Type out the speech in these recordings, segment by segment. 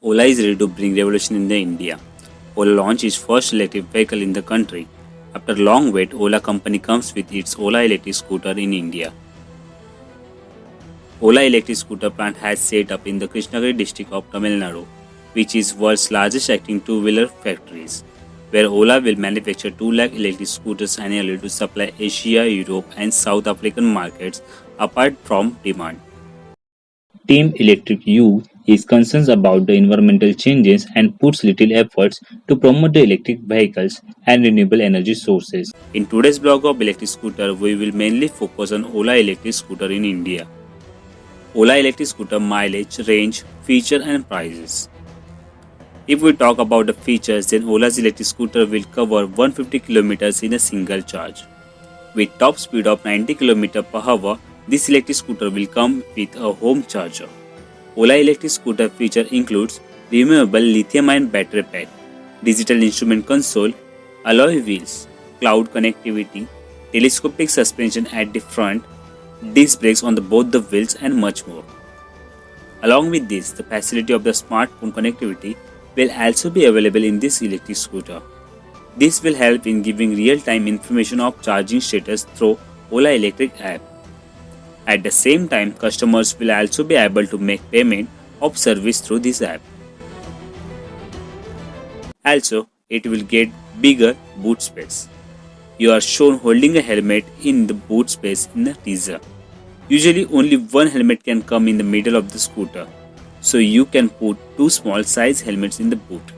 Ola is ready to bring revolution in India. Ola launched its first electric vehicle in the country. After a long wait, Ola company comes with its Ola electric scooter in India. Ola electric scooter plant has set up in the Krishnagiri district of Tamil Nadu, which is world's largest acting two-wheeler factories, where Ola will manufacture 2 lakh electric scooters annually to supply Asia, Europe and South African markets apart from demand. Team Electric U is concerned about the environmental changes and puts little efforts to promote the electric vehicles and renewable energy sources. In today's blog of electric scooter, we will mainly focus on Ola electric scooter in India. Ola electric scooter mileage, range, feature and prices. If we talk about the features, then Ola's electric scooter will cover 150 km in a single charge. With top speed of 90 km per hour, this electric scooter will come with a home charger. Ola electric scooter feature includes removable lithium-ion battery pack, digital instrument console, alloy wheels, cloud connectivity, telescopic suspension at the front, disc brakes on both the wheels and much more. Along with this, the facility of the smartphone connectivity will also be available in this electric scooter. This will help in giving real-time information of charging status through Ola Electric app. At the same time, customers will also be able to make payment of service through this app. Also, it will get bigger boot space. You are shown holding a helmet in the boot space in the teaser. Usually only one helmet can come in the middle of the scooter, so you can put 2 small size helmets in the boot.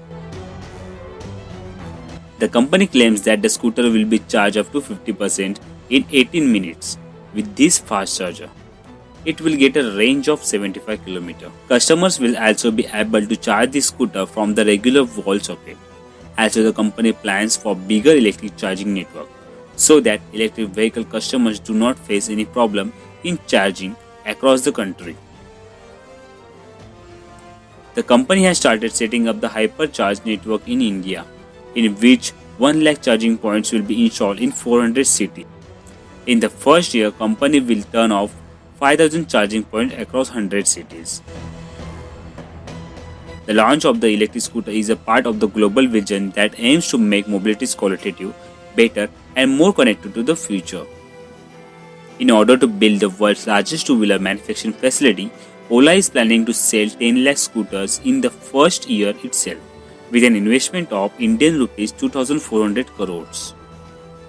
The company claims that the scooter will be charged up to 50% in 18 minutes with this fast charger. It will get a range of 75 km. Customers will also be able to charge the scooter from the regular wall socket. Also, the company plans for bigger electric charging network so that electric vehicle customers do not face any problem in charging across the country. The company has started setting up the hypercharge network in India, in which 1 lakh charging points will be installed in 400 cities. In the first year, company will turn off 5,000 charging points across 100 cities. The launch of the electric scooter is a part of the global vision that aims to make mobility qualitative, better and more connected to the future. In order to build the world's largest two-wheeler manufacturing facility, Ola is planning to sell 10 lakh scooters in the first year itself, with an investment of Indian rupees 2,400 crores.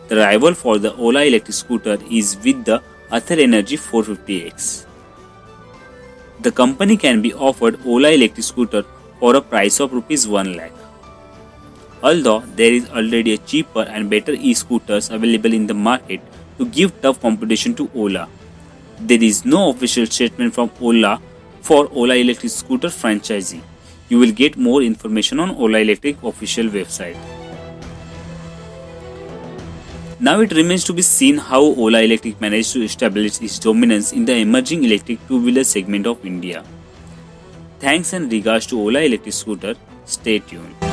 The rival for the Ola electric scooter is with the Ather Energy 450X. The company can be offered Ola electric scooter for a price of rupees 1 lakh. Although there is already a cheaper and better e-scooters available in the market to give tough competition to Ola, there is no official statement from Ola for Ola electric scooter franchisee. You will get more information on Ola Electric official website. Now it remains to be seen how Ola Electric managed to establish its dominance in the emerging electric two-wheeler segment of India. Thanks and regards to Ola Electric Scooter. Stay tuned.